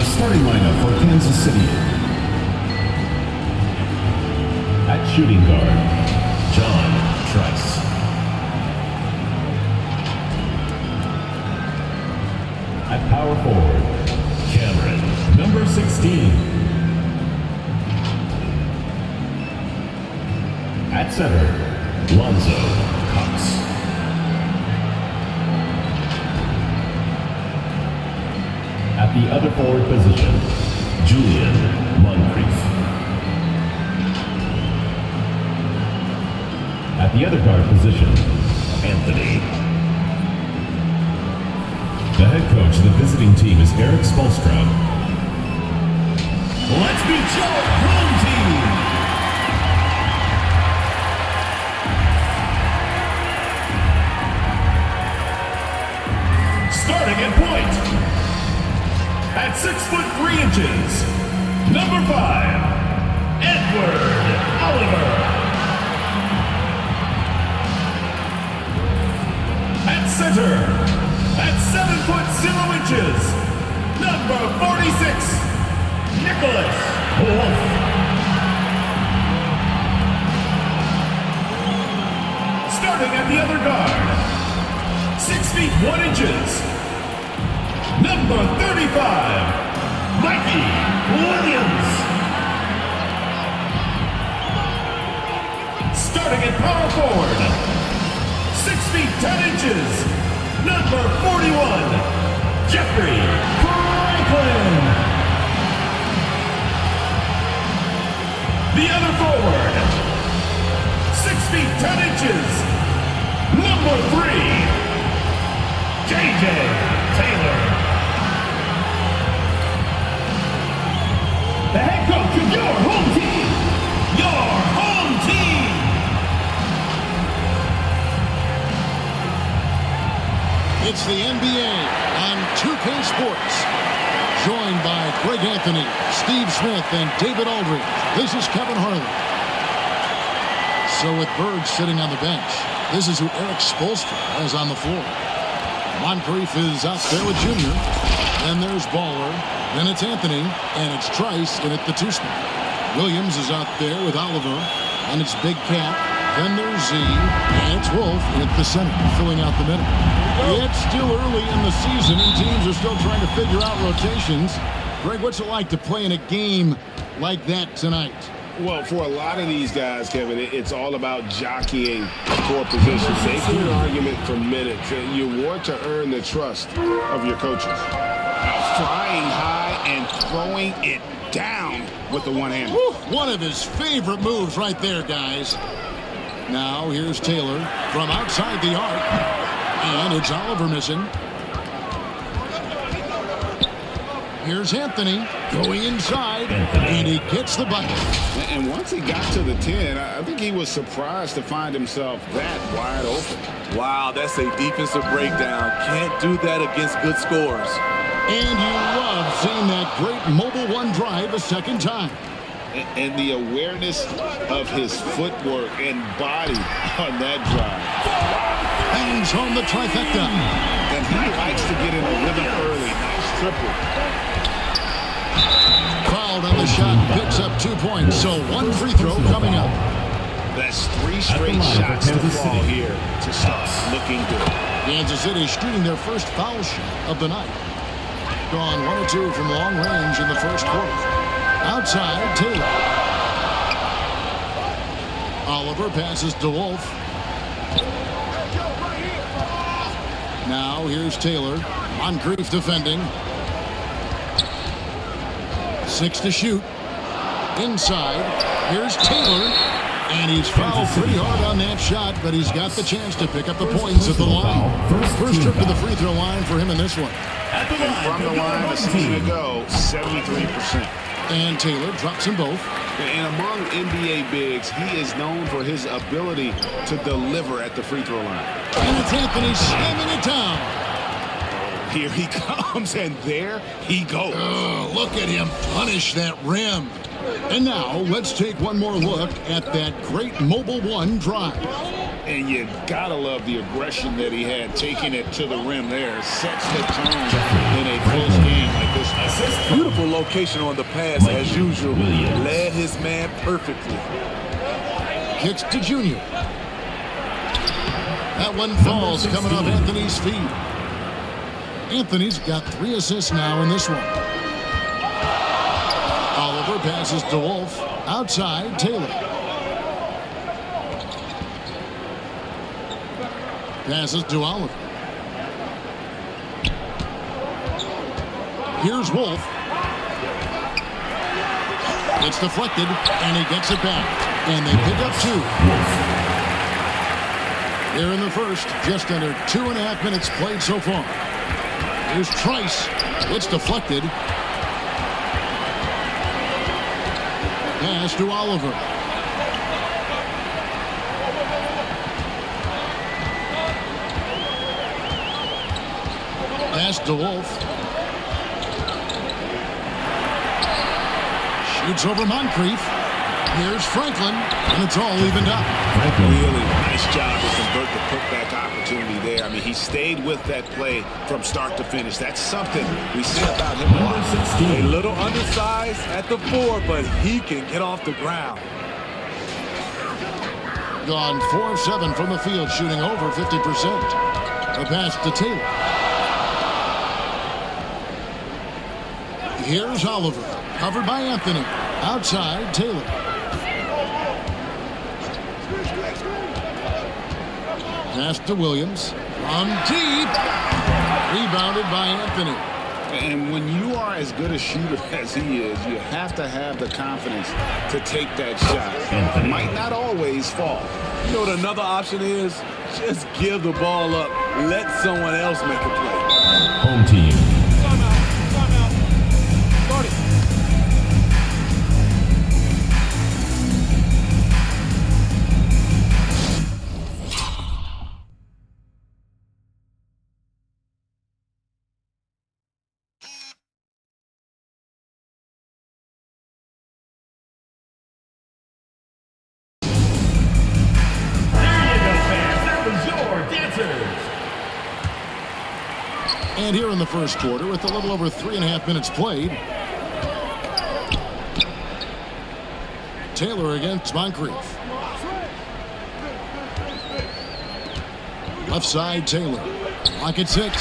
The starting lineup for Kansas City. At shooting guard, John Trice. At power forward, Cameron, number 16. At center, Lonzo Cox. At the other forward position, Julian Moncrief. At the other guard position, Anthony. The head coach of the visiting team is Eric Spoelstra. Let's meet your home team! Starting at point, at 6'3", number 5, Edward Oliver. At center, at 7'0", number 46, Nicholas Wolf. Starting at the other guard, 6'1", number 35, Mikey Williams. Starting at power forward, 6'10", number 41, Jeffrey Franklin. The other forward, 6'10", number 3, JJ Taylor. The head coach of your home team. Your home team. It's the NBA on 2K Sports. Joined by Greg Anthony, Steve Smith, and David Aldridge. This is Kevin Harlan. So with Bird sitting on the bench, this is who Eric Spoelstra has on the floor. Moncrief is out there with Junior. Then there's Baller. Then it's Anthony, and it's Trice in at the two-spot. Williams is out there with Oliver, and it's Big Cat. Then there's Z, and it's Wolf in at the center, filling out the middle. It's still early in the season, and teams are still trying to figure out rotations. Greg, what's it like to play in a game like that tonight? Well, for a lot of these guys, Kevin, it's all about jockeying for position. Making an argument for minutes. You want to earn the trust of your coaches. Flying high and throwing it down with the one-hander. One of his favorite moves right there, guys. Now here's Taylor from outside the arc. And it's Oliver missing. Here's Anthony going inside, and he gets the bucket. And once he got to the 10, I think he was surprised to find himself that wide open. Wow, that's a defensive breakdown. Can't do that against good scores. And you love seeing that great mobile one drive a second time. And the awareness of his footwork and body on that drive. Hangs home the trifecta. And he likes to get in a rhythm early. Nice triple. Fouled on the shot, picks up 2 points. So one free throw coming up. That's 3 straight shots to fall here to start looking good. Kansas City shooting their first foul shot of the night. Gone 1 or 2 from long range in the first quarter. Outside, Taylor. Oliver passes to Wolf. Now here's Taylor. Moncrief defending. 6 to shoot. Inside. Here's Taylor. And he's fouled pretty hard on that shot, but he's got the chance to pick up the points at the line. First trip to the free throw line for him in this one. And from the line a season ago, 73%. And Taylor drops them both. And among NBA bigs, he is known for his ability to deliver at the free throw line. And it's Anthony slamming it down. Here he comes, and there he goes. Oh, look at him punish that rim. And now let's take one more look at that great mobile one drive. And you gotta love the aggression that he had taking it to the rim there. Sets the tone in a close game like this. Beautiful location on the pass as usual. Williams. Led his man perfectly. Kicks to Junior. That one falls coming off Anthony's feet. Anthony's got 3 assists now in this one. Oliver passes to Wolf. Outside, Taylor. Passes to Oliver. Here's Wolf. It's deflected, and he gets it back. And they pick up 2. Here in the first, just under 2.5 minutes played so far. Here's Trice. It's deflected. Pass to Oliver. Pass to Wolf. Shoots over Moncrief. Here's Franklin, and it's all evened up. Really nice job to convert the putback opportunity there. I mean, he stayed with that play from start to finish. That's something we say about him a lot. A little undersized at the 4, but he can get off the ground. Gone 4 of 7 from the field, shooting over 50%. A pass to Taylor. Here's Oliver, covered by Anthony. Outside, Taylor. Pass to Williams. From deep. Rebounded by Anthony. And when you are as good a shooter as he is, you have to have the confidence to take that shot. It might not always fall. You know what another option is? Just give the ball up. Let someone else make a play. Home team. And here in the first quarter, with a little over 3.5 minutes played, Taylor against Moncrief. Left side, Taylor. Clock at 6.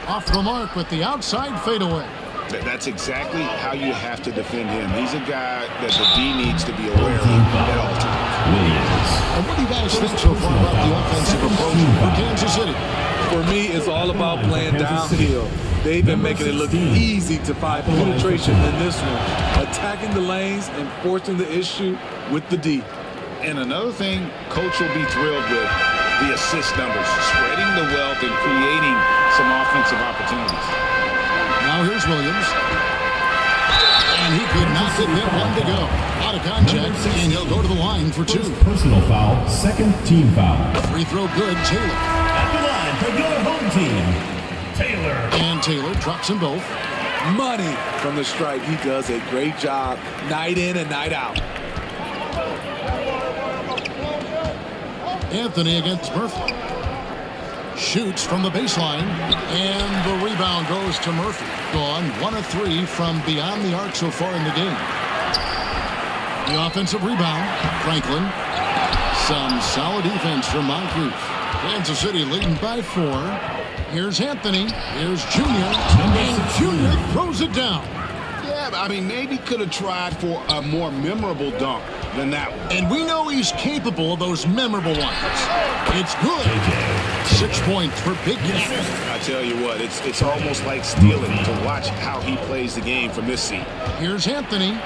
Off the mark with the outside fadeaway. That's exactly how you have to defend him. He's a guy that the D needs to be aware of at all times. Williams. And what do you guys think so far about the offensive approach for Kansas City? For me, it's all about playing downhill. They've been making it look easy to find penetration in this one, attacking the lanes and forcing the issue with the D. And another thing Coach will be thrilled with, the assist numbers, spreading the wealth and creating some offensive opportunities. Now here's Williams. And he could not get that one to go. Out of contact, and he'll go to the line for 2. Personal foul, second team foul. Free throw good, Taylor. At the line for your home team, Taylor. And Taylor drops them both. Money from the stripe. He does a great job night in and night out. Anthony against Murphy. Shoots from the baseline, and the rebound goes to Murphy. Gone 1 of 3 from beyond the arc so far in the game. The offensive rebound, Franklin. Some solid defense from Moncrief. Kansas City leading by 4. Here's Anthony. Here's Junior. And Junior throws it down. Yeah, I mean, maybe could have tried for a more memorable dunk than that one. And we know he's capable of those memorable ones. It's good. 6 points for Big Cat. I tell you what, it's almost like stealing to watch how he plays the game from this seat. Here's Anthony.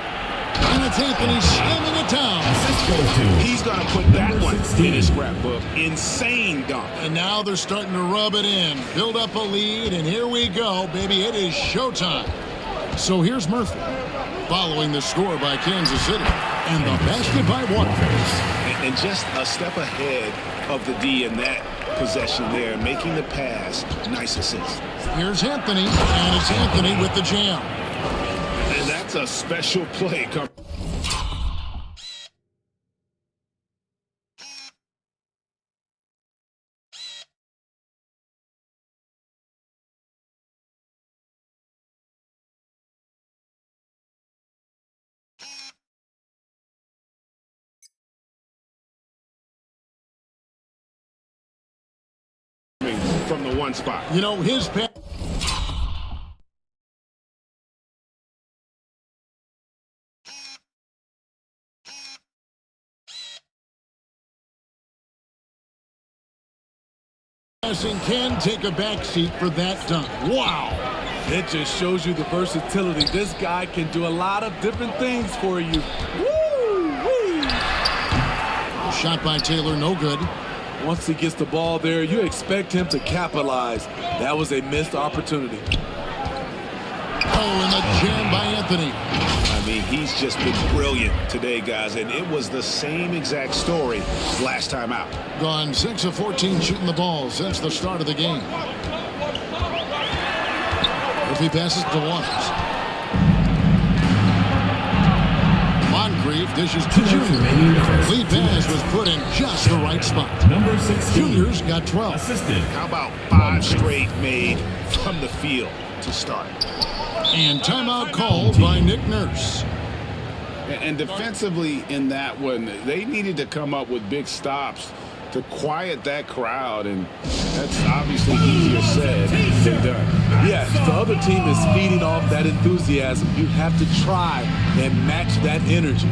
And it's Anthony slamming it down. He's going to put that one in his scrapbook. Insane dunk. And now they're starting to rub it in. Build up a lead, and here we go, baby. It is showtime. So here's Murphy, following the score by Kansas City. And the basket by Waterford. And just a step ahead of the D in that possession there, making the pass. Nice assist. Here's Anthony, and it's Anthony with the jam. And that's a special play. from the one spot. You know, his pass. Passing can take a backseat for that dunk. Wow. It just shows you the versatility. This guy can do a lot of different things for you. Woo-wee. Shot by Taylor, no good. Once he gets the ball there, you expect him to capitalize. That was a missed opportunity. Oh, and the jam by Anthony. I mean, he's just been brilliant today, guys, and it was the same exact story last time out. Gone 6 of 14 shooting the ball since the start of the game. If he passes to Waters. Moncrief dishes to Junior. Lead pass was put in just the right spot. Number 16. Junior's got 12. Assistant. How about 5 straight made from the field to start? And timeout called by Nick Nurse. And defensively in that one, they needed to come up with big stops to quiet that crowd, and that's obviously easier said than done. Yes, the other team is feeding off that enthusiasm. You have to try and match that energy.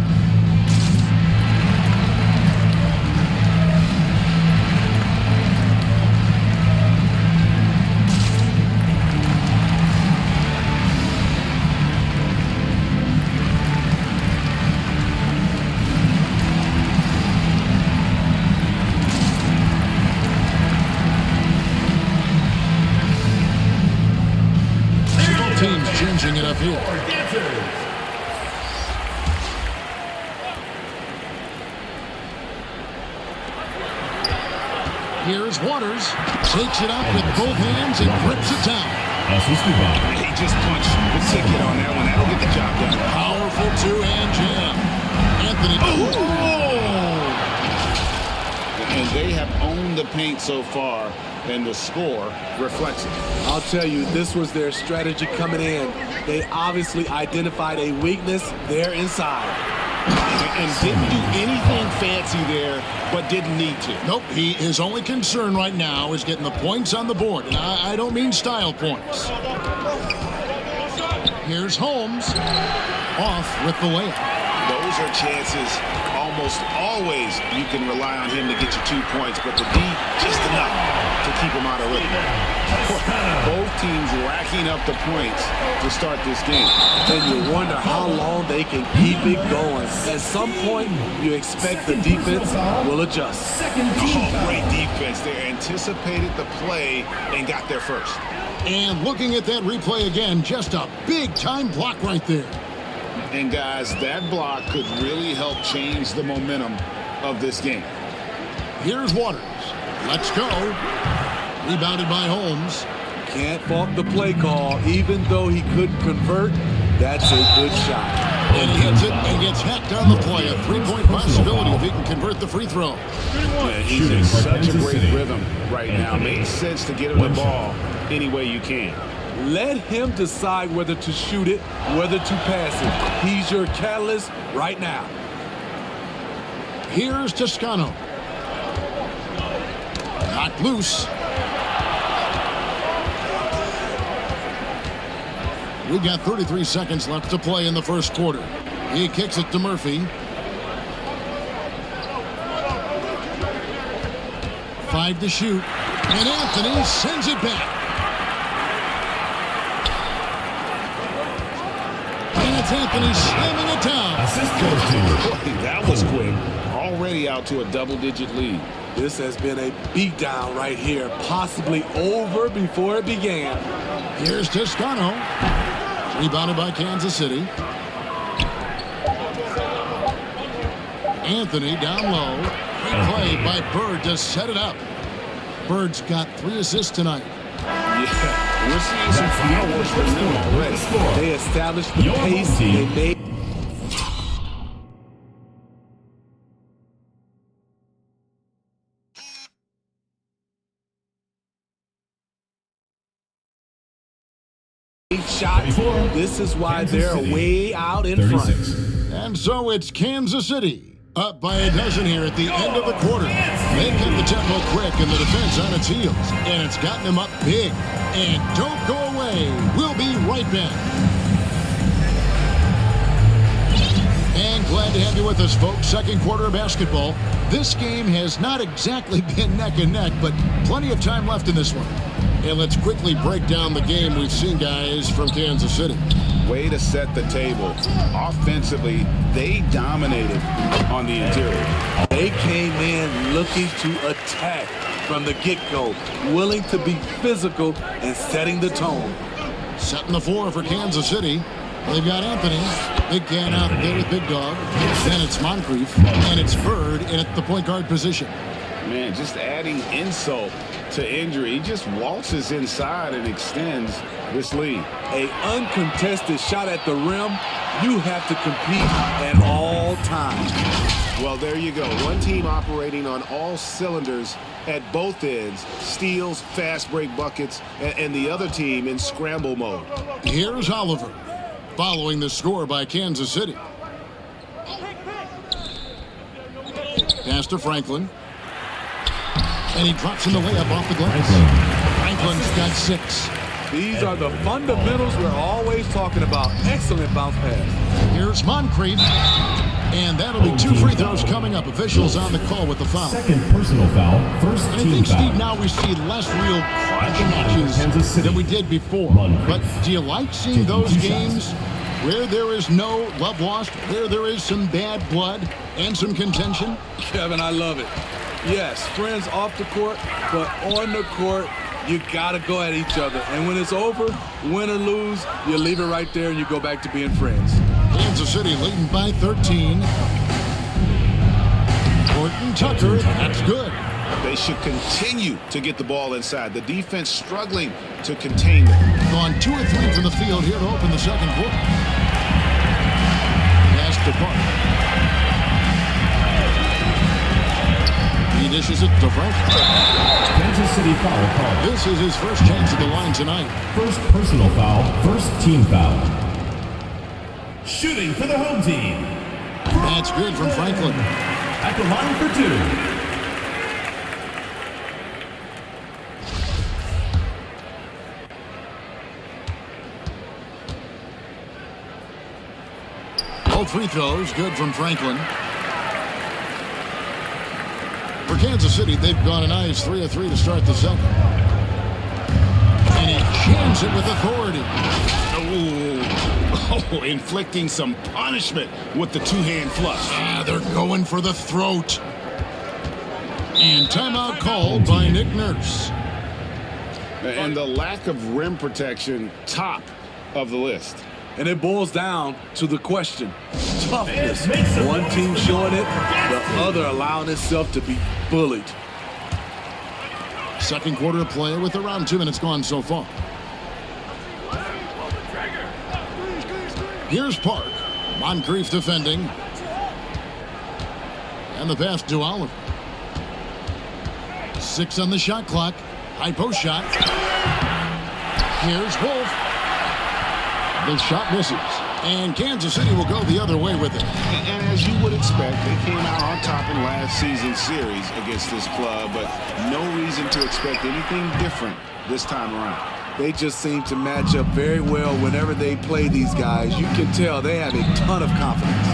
Teams changing it up here. Here's Waters. Takes it up with both hands and grips it down. Assisted by. He just punched the ticket on that one. That'll get the job done. Powerful two-hand jam. Anthony. And they have owned the paint so far, and the score reflects it. I'll tell you, this was their strategy coming in. They obviously identified a weakness there inside. And didn't do anything fancy there, but didn't need to. Nope, his only concern right now is getting the points on the board. And I don't mean style points. Here's Holmes. Off with the layup. Those are chances almost always you can rely on him to get you 2 points, but the D just enough to keep him out of rhythm. Both teams racking up the points to start this game. And you wonder how long they can keep it going. At some point, you expect the defense will adjust. Oh, great defense there. Anticipated the play and got there first. And looking at that replay again, just a big-time block right there. And guys, that block could really help change the momentum of this game. Here's Waters. Let's go. Rebounded by Holmes. Can't fault the play call. Even though he couldn't convert, that's a good shot. And he hits it and gets hacked on the play. A three-point possibility if he can convert the free throw. Yeah, he's in such a great rhythm right now. Makes sense to get him the ball any way you can. Let him decide whether to shoot it, whether to pass it. He's your catalyst right now. Here's Toscano. Knocked loose. We've got 33 seconds left to play in the first quarter. He kicks it to Murphy. 5 to shoot. And Anthony sends it back. And it's Anthony slamming it down. Assist goes to. Boy, that was quick. Already out to a double-digit lead. This has been a beatdown right here, possibly over before it began. Here's Toscano. Rebounded by Kansas City. Anthony down low. Great play by Bird to set it up. Bird's got 3 assists tonight. Yeah, we're seeing some fireworks from them already. They established the pace. They made shot. This is why they're way out in front. 36. And so it's Kansas City Up by a dozen here at the end of the quarter. They've kept the tempo quick and the defense on its heels. And it's gotten them up big. And don't go away. We'll be right back. And glad to have you with us, folks. Second quarter of basketball. This game has not exactly been neck and neck, but plenty of time left in this one. And let's quickly break down the game we've seen, guys, from Kansas City. Way to set the table. Offensively, they dominated on the interior. They came in looking to attack from the get-go, willing to be physical and setting the tone. Setting the floor for Kansas City. They've got Anthony. Big can out there with Big Dog. Then it's Moncrief. And it's Bird in at the point guard position. Man, just adding insult to injury. He just waltzes inside and extends this lead. A uncontested shot at the rim, you have to compete at all times. Well, there you go. One team operating on all cylinders at both ends. Steals, fast break buckets, and the other team in scramble mode. Here's Oliver, following the score by Kansas City. Pass to Franklin. And he drops in the layup off the glass. Franklin's got 6. These are the fundamentals we're always talking about. Excellent bounce pass. Here's Moncrief. And that'll be 2 free throws coming up. Officials on the call with the foul. Second personal foul. First And I team think, foul. Steve, now we see less real crunch matches than we did before. But do you like seeing those games where there is no love lost, where there is some bad blood and some contention? Kevin, I love it. Yes, friends off the court, but on the court, you got to go at each other. And when it's over, win or lose, you leave it right there and you go back to being friends. Kansas City leading by 13. Horton Tucker, that's good. They should continue to get the ball inside. The defense struggling to contain them. Gone 2 or 3 from the field here to open the second quarter. Pass to Park. He dishes it to Franklin. Kansas City foul call. This is his first chance at the line tonight. First personal foul. First team foul. Shooting for the home team. That's good from Franklin. At the line for 2. Both free throws, good from Franklin. For Kansas City, they've gone a nice 3 of 3 to start the second. And he jams it with authority. Oh, inflicting some punishment with the two-hand flush. They're going for the throat. And timeout called by Nick Nurse. And the lack of rim protection, top of the list. And it boils down to the question, toughness. One team showing it, the other allowing itself to be bullied. Second quarter of play with around 2 minutes gone so far. Here's Park. Moncrief defending. And the pass to Oliver. 6 on the shot clock. High post shot. Here's Wolf. The shot misses. And Kansas City will go the other way with it. And as you would expect, they came out on top in last season's series against this club, but no reason to expect anything different this time around. They just seem to match up very well whenever they play these guys. You can tell they have a ton of confidence.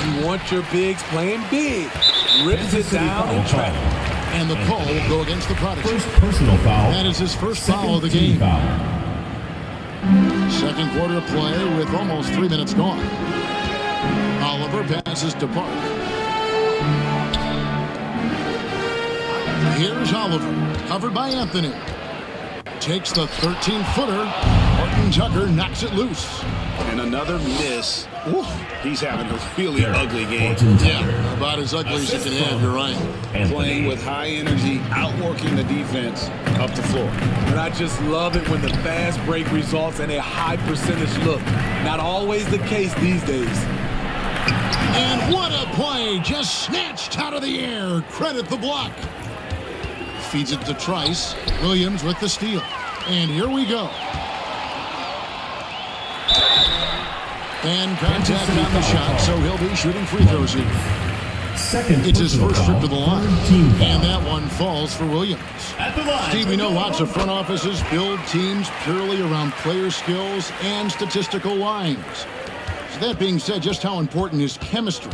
You want your bigs playing big. Rips it down and traffic. And the call will go against the Prodigy. First personal foul. That is his first foul of the Second team game. foul. Second quarter of play with almost 3 minutes gone. Oliver passes to Park. Here's Oliver, covered by Anthony. Takes the 13-footer. Horton Tucker knocks it loose. And another miss. Ooh, he's having a really ugly game. Yeah, about as ugly as you can have, you're right. Playing with high energy, outworking the defense up the floor. And I just love it when the fast break results in a high percentage look. Not always the case these days. And what a play, just snatched out of the air. Credit the block. Feeds it to Trice. Williams with the steal. And here we go. And contact on the shot, so he'll be shooting free throws here. It's his first trip to the line. And that one falls for Williams. At the line. Steve, we know lots of front offices build teams purely around player skills and statistical lines. So that being said, just how important is chemistry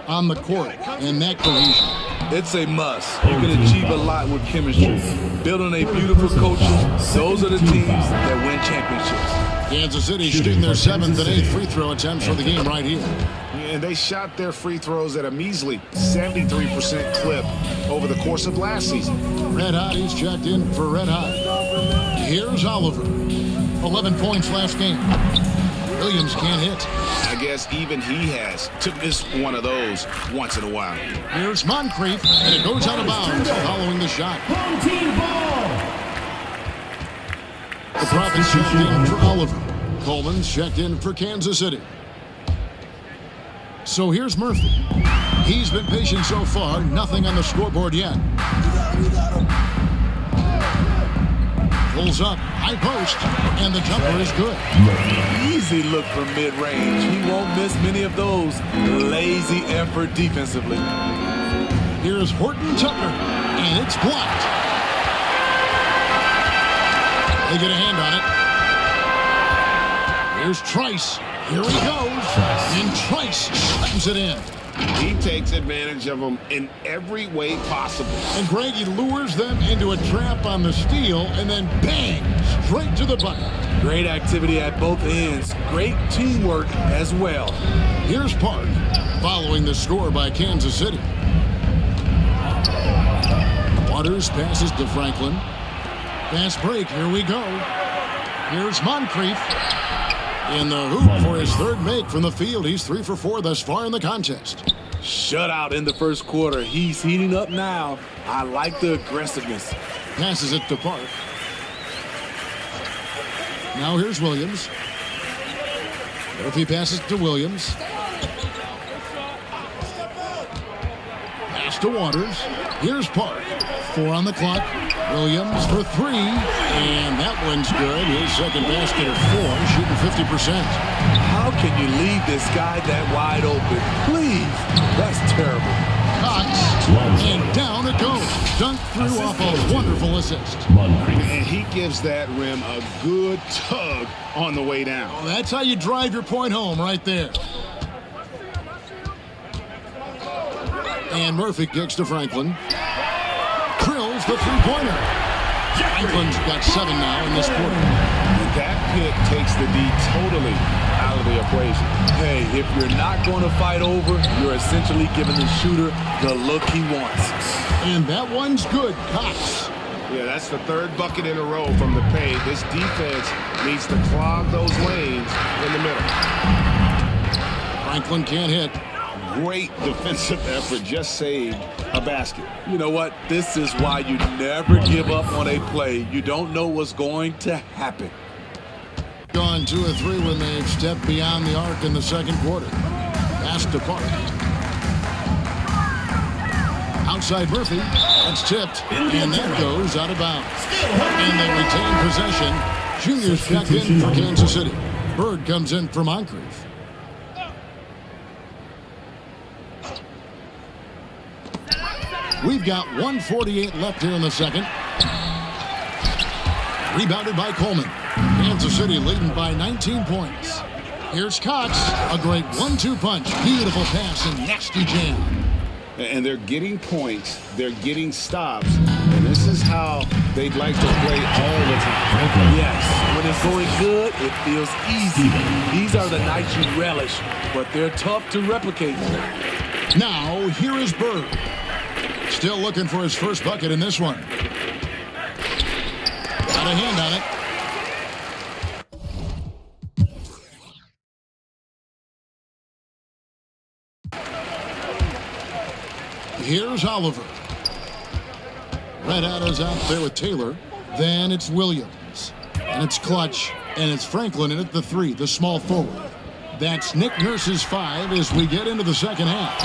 on the court and that cohesion? It's a must. You can achieve a lot with chemistry. Building a beautiful culture, those are the teams that win championships. Kansas City shooting their 7th and 8th free throw attempts for the game right here. And they shot their free throws at a measly 73% clip over the course of last season. Red Hot, he's checked in for Red Hot. Here's Oliver. 11 points last game. Williams can't hit. I guess even he has to miss one of those once in a while. Here's Moncrief, and it goes out of bounds following the shot. Home team ball. The Profits checked in for Oliver. Coleman's checked in for Kansas City. So here's Murphy. He's been patient so far, nothing on the scoreboard yet. Pulls up, high post, and the jumper is good. Easy look from mid-range. He won't miss many of those. Lazy effort defensively. Here's Horton Tucker, and it's blocked. They get a hand on it. Here's Trice. Here he goes. And Trice slams it in. He takes advantage of them in every way possible. And Greg, he lures them into a trap on the steal and then bang, straight to the bucket. Great activity at both ends. Great teamwork as well. Here's Park, following the score by Kansas City. Waters passes to Franklin. Fast break, here we go. Here's Moncrief. In the hoop for his third make from the field. He's 3 for 4 thus far in the contest. Shutout in the first quarter. He's heating up now. I like the aggressiveness. Passes it to Park. Now here's Williams. Murphy passes to Williams. Pass to Waters. Here's Park. 4 on the clock. Williams for 3. And that one's good. His second basket of 4, shooting 50%. How can you leave this guy that wide open? Please. That's terrible. Cox. And down it goes. Dunked through off a wonderful assist. And he gives that rim a good tug on the way down. Well, that's how you drive your point home right there. And Murphy kicks to Franklin. Drills the three-pointer. Franklin's got 7 now in this quarter. That pick takes the D totally out of the equation. Hey, if you're not going to fight over, you're essentially giving the shooter the look he wants. And that one's good. Cox. Yeah, that's the third bucket in a row from the paint. This defense needs to clog those lanes in the middle. Franklin can't hit. Great defensive effort, just saved a basket. You know what? This is why you never give up on a play. You don't know what's going to happen. Gone 2 of 3 when they've stepped beyond the arc in the second quarter. Pass to Park. Outside Murphy. That's tipped. And that goes out of bounds. And they retain possession. Junior's checked in for Kansas City. Bird comes in for Moncrief. We've got 1:48 left here in the second. Rebounded by Coleman. Kansas City leading by 19 points. Here's Cox. A great 1-2 punch. Beautiful pass and nasty jam. And they're getting points. They're getting stops. And this is how they'd like to play all the time. Yes, when it's going good, it feels easy. These are the nights you relish, but they're tough to replicate. Now, here is Bird. Still looking for his first bucket in this one. Got a hand on it. Here's Oliver. Red Hat is out there with Taylor. Then it's Williams. And it's Clutch. And it's Franklin in at the 3, the small forward. That's Nick Nurse's 5 as we get into the second half.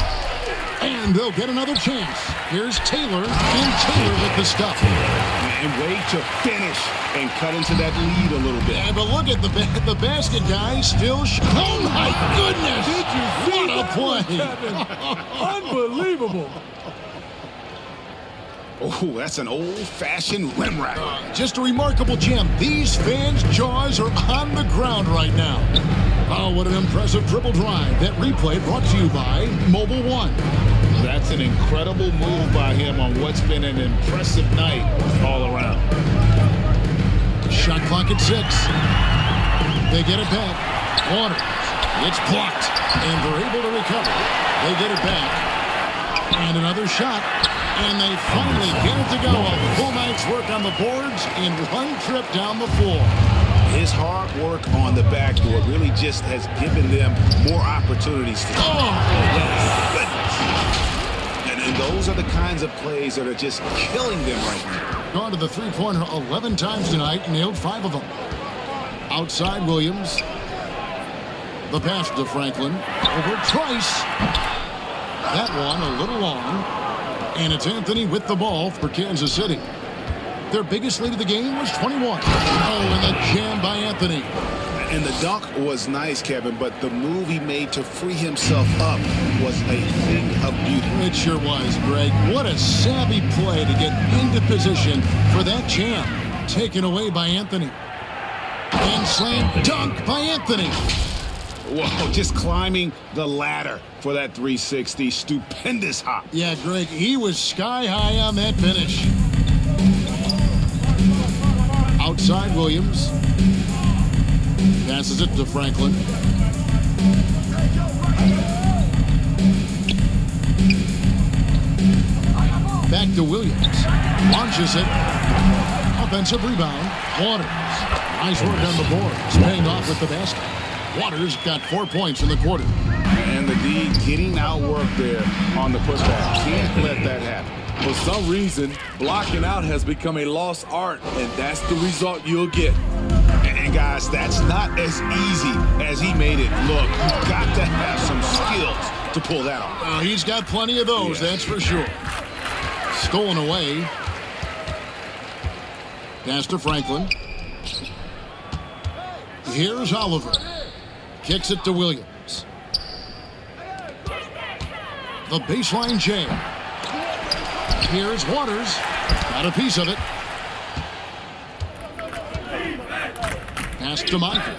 And they'll get another chance. Here's Taylor, and Taylor with the stuff. And wait to finish and cut into that lead a little bit. Yeah, but look at the basket guy still. Oh my goodness! Did you see what a that play! one, Kevin? Unbelievable. Oh, that's an old-fashioned rim rack. Just a remarkable gem. These fans' jaws are on the ground right now. Oh, what an impressive triple drive. That replay brought to you by Mobile One. That's an incredible move by him on what's been an impressive night all around. Shot clock at 6. They get it back. Waters. It's blocked. And they're able to recover. They get it back. And another shot. And they finally get it to go. A full night's work on the boards in one trip down the floor. His hard work on the backboard really just has given them more opportunities to and those are the kinds of plays that are just killing them right now. Gone to the three-pointer 11 times tonight, nailed 5 of them. Outside Williams. The pass to Franklin. Over Trice. That one a little long. And it's Anthony with the ball for Kansas City. Their biggest lead of the game was 21. Oh, and the jam by Anthony. And the dunk was nice, Kevin, but the move he made to free himself up was a thing of beauty. It sure was, Greg. What a savvy play to get into position for that jam. Taken away by Anthony. And slam dunk by Anthony. Whoa, just climbing the ladder for that 360. Stupendous hop. Yeah, Greg, he was sky high on that finish. Outside Williams. Passes it to Franklin. Back to Williams. Launches it. Offensive rebound. Waters. Nice work on the boards. Paying off with the basket. Waters got 4 points in the quarter. And the D getting outworked there on the putback. Can't let that happen. For some reason, blocking out has become a lost art, and that's the result you'll get. And guys, that's not as easy as he made it look. You've got to have some skills to pull that off. He's got plenty of those, that's for sure. Stolen away. Pass to Franklin. Here's Oliver. Kicks it to Williams. The baseline jam. Here's Waters. Got a piece of it. Pass to Michael.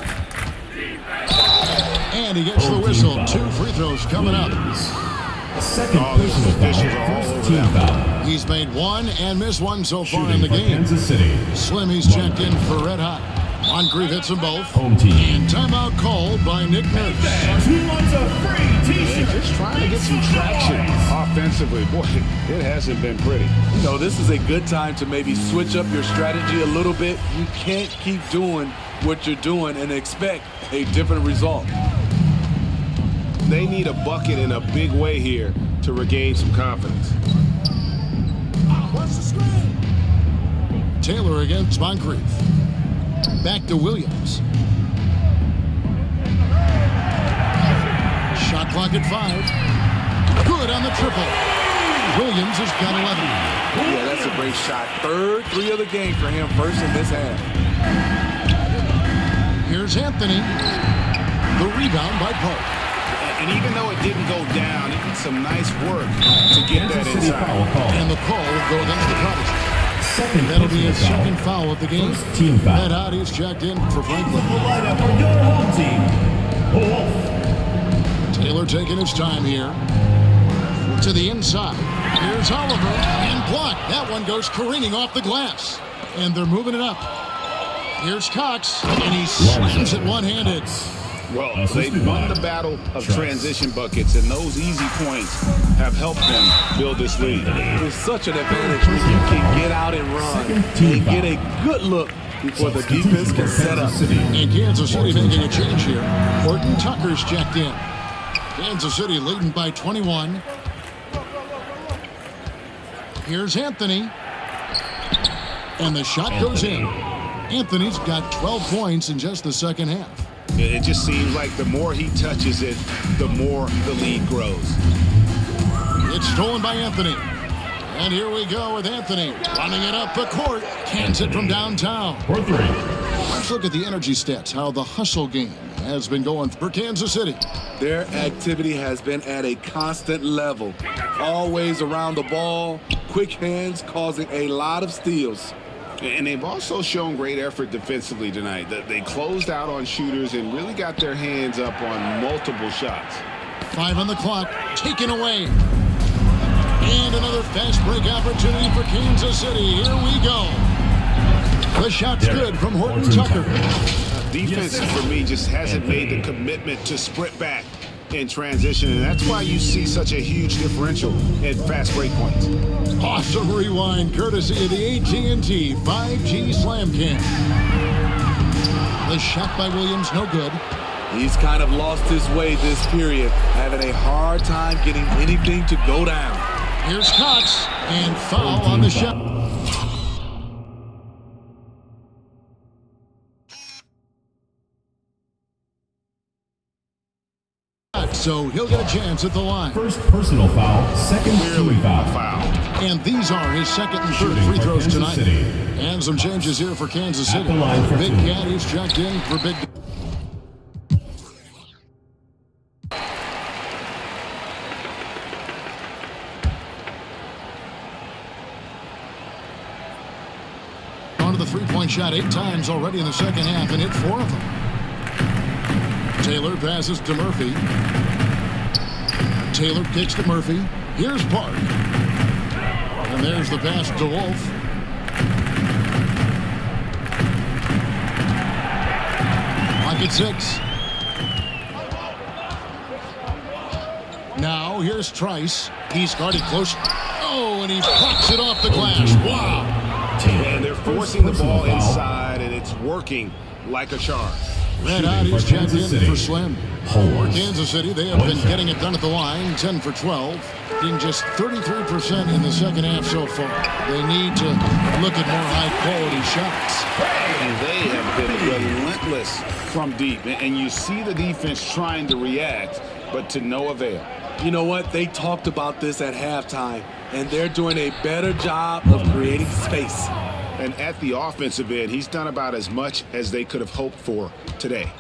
And he gets the whistle. 2 free throws coming up. Second Officials are all over that. He's made 1 and missed 1 so far in the game. Kansas City. Slim, he's checked in for Red Hot. Moncrief hits them both. Home team. And timeout called by Nick Nurse. Who wants a free t-shirt? Just trying to get some traction offensively. Boy, it hasn't been pretty. You know, this is a good time to maybe switch up your strategy a little bit. You can't keep doing what you're doing and expect a different result. They need a bucket in a big way here to regain some confidence. Taylor against Moncrief. Back to Williams. Shot clock at 5. Good on the triple. Williams has got 11. Yeah, that's a great shot. Third 3 of the game for him, first in this half. Here's Anthony. The rebound by Pope. And even though it didn't go down, it did some nice work to get that Kansas City foul inside. call. And the call will go against the Prodigy. Second That'll be his personal second foul of the game. First team foul. Red Hot, he's checked in for Franklin. The lineup for your home team. Wolf. Taylor taking his time here. To the inside. Here's Oliver. And blocked. That one goes careening off the glass. And they're moving it up. Here's Cox. And he slams it one-handed. Well, they won the battle of transition buckets, and those easy points have helped them build this lead. It's such an advantage when you can get out and run and get a good look before the defense can set up. And Kansas City making a change here. Horton Tucker's checked in. Kansas City leading by 21. Here's Anthony. And the shot goes in. Anthony's got 12 points in just the second half. It just seems like the more he touches it, the more the lead grows. It's stolen by Anthony. And here we go with Anthony running it up the court. Cans it from downtown. For 3. Let's look at the energy stats, how the hustle game has been going for Kansas City. Their activity has been at a constant level. Always around the ball, quick hands causing a lot of steals. And they've also shown great effort defensively tonight. They closed out on shooters and really got their hands up on multiple shots. 5 on the clock, taken away. And another fast break opportunity for Kansas City. Here we go. The shot's good from Horton Tucker. Defense, for me, just hasn't made the commitment to sprint back in transition, and that's why you see such a huge differential in fast break points. Awesome rewind, courtesy of the AT&T 5G Slam Cam. The shot by Williams, no good. He's kind of lost his way this period, having a hard time getting anything to go down. Here's Cox, and foul on the shot. So he'll get a chance at the line. First personal foul, second team foul. And these are his second and third Shooting free for throws Kansas tonight. City. And some changes here for Kansas At City. the line for Big 2. Cat is checked in for Big. On to the three-point shot 8 times already in the second half and hit 4 of them. Taylor passes to Murphy. Taylor kicks to Murphy. Here's Park. And there's the pass to Wolf. Lock at 6. Now here's Trice. He's guarded close. Oh, and he pops it off the glass. Wow. And they're forcing the ball inside, and it's working like a charm. Red out is checked in for Slim. For Holmes. Kansas City, they have been getting it done at the line, 10 for 12, being just 33% in the second half so far. They need to look at more high-quality shots. And they have been relentless from deep. And you see the defense trying to react, but to no avail. You know what? They talked about this at halftime, and they're doing a better job of creating space. And at the offensive end, he's done about as much as they could have hoped for today.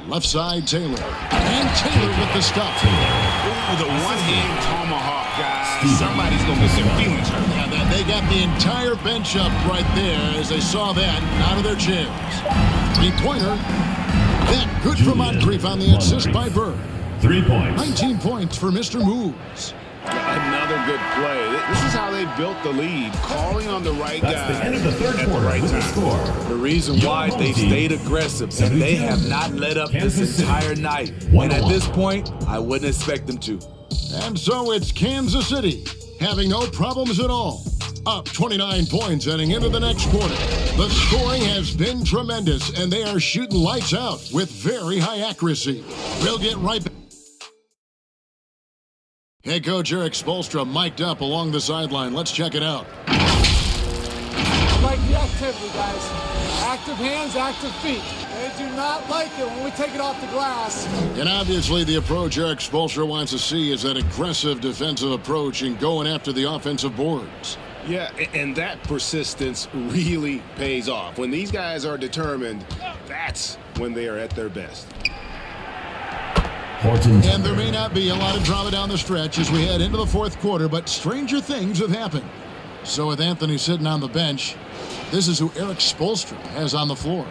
Left side, Taylor. And Taylor with the stop. With a one-hand tomahawk, guys. Somebody's going to get their feelings hurt. Yeah, they got the entire bench up right there as they saw that out of their chairs. Three-pointer. That good for Moncrief on the assist by Bird. 3 points. 19 points for Mr. Moves. Another good play. This is how they built the lead, calling on the right guy That's the end of the third at quarter the right with the time. score. The reason why they stayed aggressive, and they have not let up this Kansas City. entire night. And at this point, I wouldn't expect them to. And so it's Kansas City having no problems at all. Up 29 points heading into the next quarter. The scoring has been tremendous, and they are shooting lights out with very high accuracy. We'll get right back. Head coach Eric Spoelstra mic'd up along the sideline. Let's check it out. Like the activity, guys. Active hands, active feet. They do not like it when we take it off the glass. And obviously the approach Eric Spoelstra wants to see is that aggressive defensive approach and going after the offensive boards. Yeah, and that persistence really pays off. When these guys are determined, that's when they are at their best. Horton. And there may not be a lot of drama down the stretch as we head into the fourth quarter, but stranger things have happened. So with Anthony sitting on the bench, this is who Eric Spoelstra has on the floor.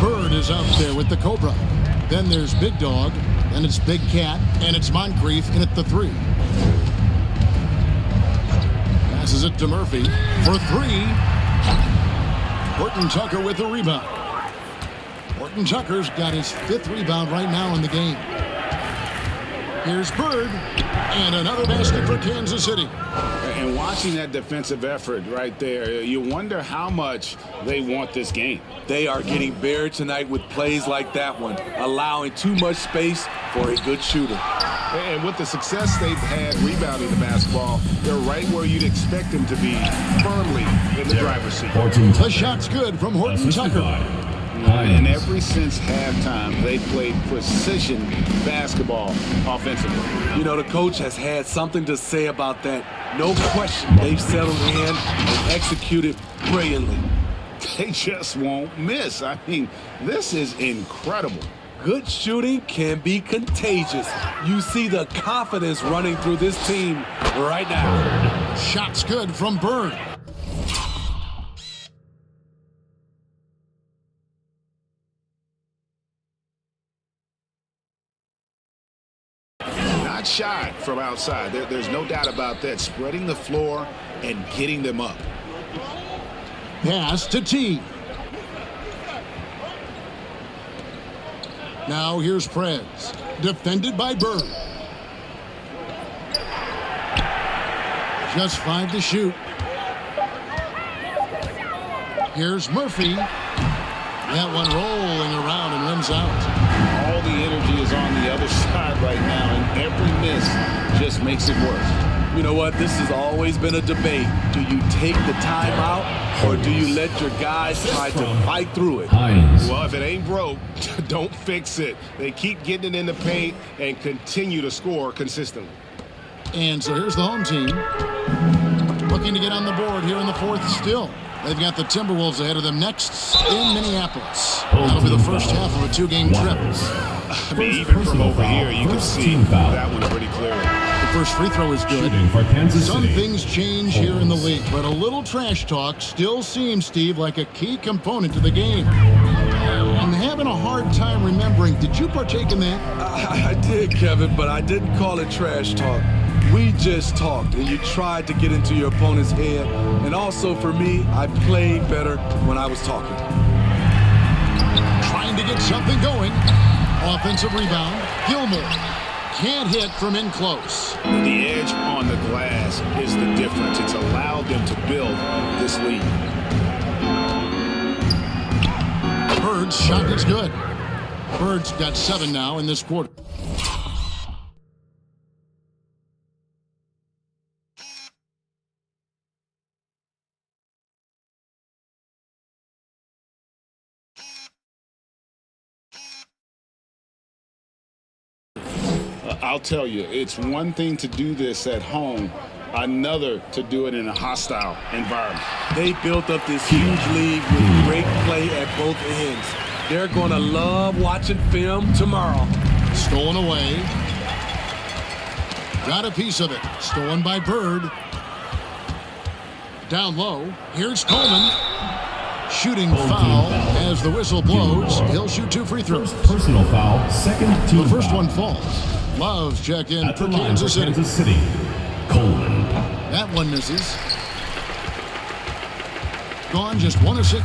Bird is out there with the Cobra. Then there's Big Dog, then it's Big Cat, and it's Moncrief in at the 3. Passes it to Murphy for 3. Horton Tucker with the rebound. Horton Tucker's got his 5th rebound right now in the game. Here's Bird, and another basket for Kansas City. And watching that defensive effort right there, you wonder how much they want this game. They are getting buried tonight with plays like that one, allowing too much space for a good shooter. And with the success they've had rebounding the basketball, they're right where you'd expect them to be, firmly in the driver's seat. Horton. The shot's good from Horton Assisted Tucker. by And ever since halftime, they played precision basketball offensively. You know, the coach has had something to say about that. No question, they've settled in and executed brilliantly. They just won't miss. I mean, this is incredible. Good shooting can be contagious. You see the confidence running through this team right now. Shot's good from Bird. Not shy from outside. There's no doubt about that. Spreading the floor and getting them up. Pass to T. Now here's Prez. Defended by Bird. Just 5 to shoot. Here's Murphy. That one rolling around and rims out. All the energy is on the other side right now, and every miss just makes it worse. You know what? This has always been a debate. Do you take the timeout or do you let your guys try to fight through it? Well, if it ain't broke, don't fix it. They keep getting it in the paint and continue to score consistently. And so here's the home team. Looking to get on the board here in the fourth still. They've got the Timberwolves ahead of them next in Minneapolis. That'll be the first half of a 2-game trip. I mean, even from over here, you can see that one pretty clearly. The first free throw is good. Some things change here in the league, but a little trash talk still seems, Steve, like a key component to the game. I'm having a hard time remembering. Did you partake in that? I did, Kevin, but I didn't call it trash talk. We just talked, and you tried to get into your opponent's head. And also, for me, I played better when I was talking. Trying to get something going. Offensive rebound. Gilmore can't hit from in close. The edge on the glass is the difference. It's allowed them to build this lead. Bird's shot is good. Bird's got 7 now in this quarter. I'll tell you, it's one thing to do this at home, another to do it in a hostile environment. They built up this huge lead with great play at both ends. They're going to love watching film tomorrow. Stolen away. Got a piece of it. Stolen by Bird. Down low. Here's Coleman. Shooting foul as the whistle blows. He'll shoot 2 free throws. Personal foul, second team The first foul. one falls. Love's check in At for the line Kansas for City. Kansas City, Coleman. That one misses. Gone just 1 of 6.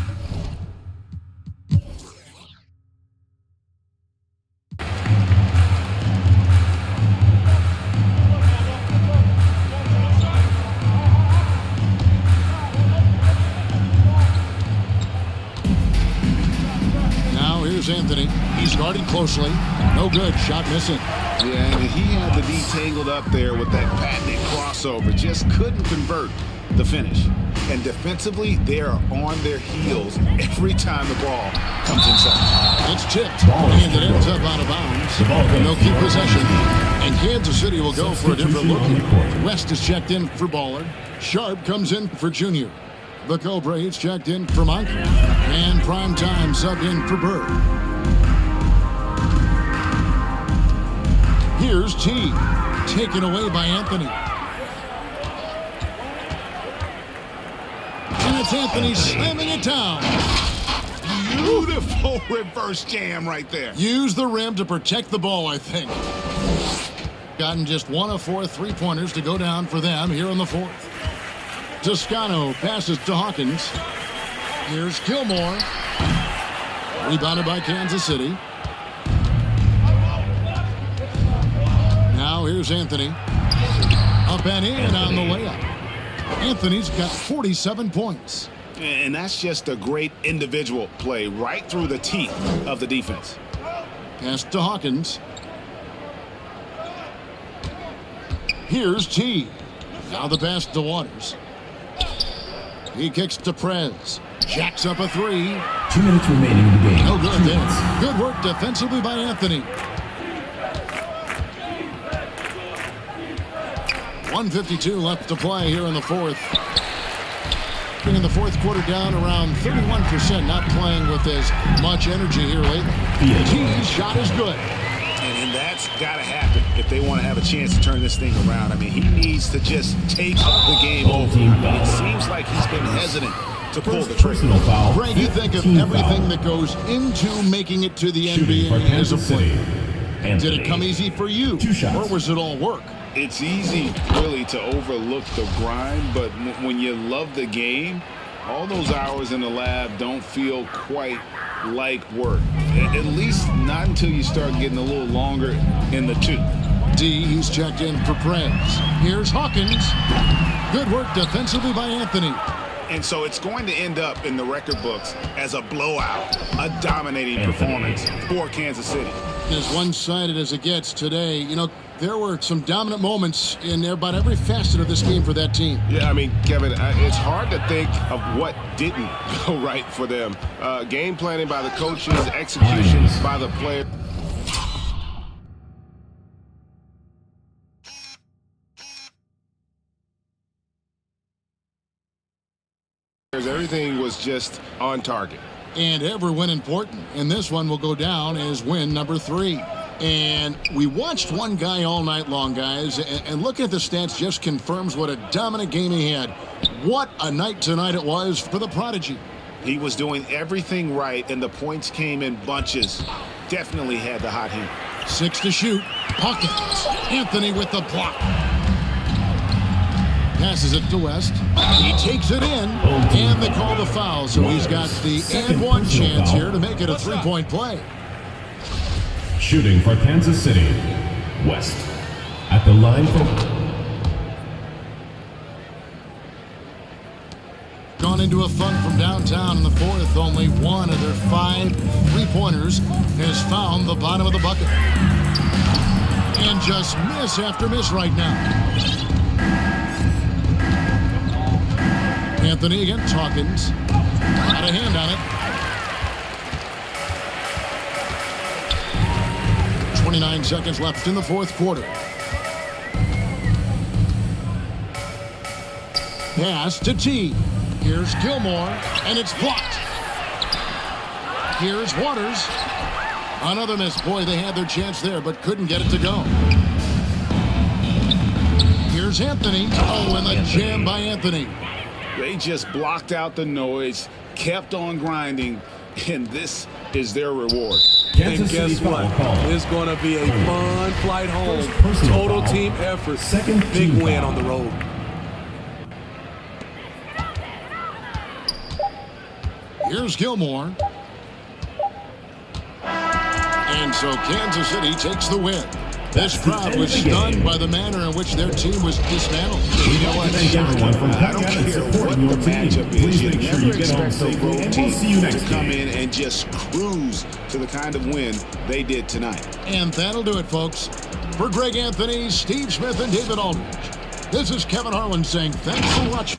Now here's Anthony. He's guarded closely. No good. Shot missing. Yeah, and he had the D tangled up there with that patented crossover. Just couldn't convert the finish. And defensively, they are on their heels every time the ball comes inside. It's tipped, and it ends up out of bounds. And they'll keep possession. And Kansas City will go for a different look here. West is checked in for Ballard. Sharp comes in for Junior. The Cobra is checked in for Monk. And Primetime subbed in for Bird. Here's T. Taken away by Anthony. And it's Anthony slamming it down. Beautiful reverse jam right there. Use the rim to protect the ball, I think. Gotten just 1 of 4 3-pointers to go down for them here in the fourth. Toscano passes to Hawkins. Here's Gilmore. Rebounded by Kansas City. Now here's Anthony. Up and in on the layup. Anthony's got 47 points. And that's just a great individual play right through the teeth of the defense. Pass to Hawkins. Here's T. Now the pass to Waters. He kicks to Prez. Jacks up a three. 2 minutes remaining in the game. No good 2 there. minutes. Good work defensively by Anthony. 1:52 left to play here in the fourth. In the fourth quarter down around 31%, not playing with as much energy here lately. The team's shot is good. And that's got to happen if they want to have a chance to turn this thing around. I mean, he needs to just take the game over. I mean, it seems like he's been hesitant to pull the trigger. Personal foul. Greg, you think of 15 everything foul. that goes into making it to the Shooting for NBA as a Kansas player. City. Did it come easy for you? 2 shots. Or was it all work? It's easy, really, to overlook the grind, but when you love the game, all those hours in the lab don't feel quite like work. At least not until you start getting a little longer in the tooth. D, he's checked in for Prez. Here's Hawkins. Good work defensively by Anthony. And so it's going to end up in the record books as a blowout, a dominating performance for Kansas City. As one-sided as it gets today, you know, there were some dominant moments in about every facet of this game for that team. Yeah, I mean, Kevin, it's hard to think of what didn't go right for them. Game planning by the coaches, execution by the player. Everything was just on target. And every win important. And this one will go down as win number 3. And we watched one guy all night long, guys, and looking at the stats just confirms what a dominant game he had. What a night tonight it was for the Prodigy. He was doing everything right, and the points came in bunches. Definitely had the hot hand. 6 to shoot. Hawkins. Anthony with the block. Passes it to West. He takes it in, and they call the foul. So he's got the and one chance here to make it a 3-point play. Shooting for Kansas City. West. At the line for... Gone into a funk from downtown in the fourth. Only one of their 5 3-pointers has found the bottom of the bucket. And just miss after miss right now. Anthony against Hawkins. Got a hand on it. 29 seconds left in the fourth quarter. Pass to T. Here's Gilmore, and it's blocked. Here's Waters. Another miss. Boy, they had their chance there, but couldn't get it to go. Here's Anthony. Oh, and the jam by Anthony. They just blocked out the noise, kept on grinding, and this is their reward. And guess what? It's going to be a fun flight home. Total team effort. Big win on the road. Here's Gilmore. And so Kansas City takes the win. This crowd was stunned by the manner in which their team was dismantled. You know what? Thank everyone for I don't coming out and care what supporting the your team. matchup is. Please You make sure never you get home expect a safely, road and team we'll see you next to come game. in and just cruise to the kind of win they did tonight. And that'll do it, folks. For Greg Anthony, Steve Smith, and David Aldridge, this is Kevin Harlan saying thanks for watching.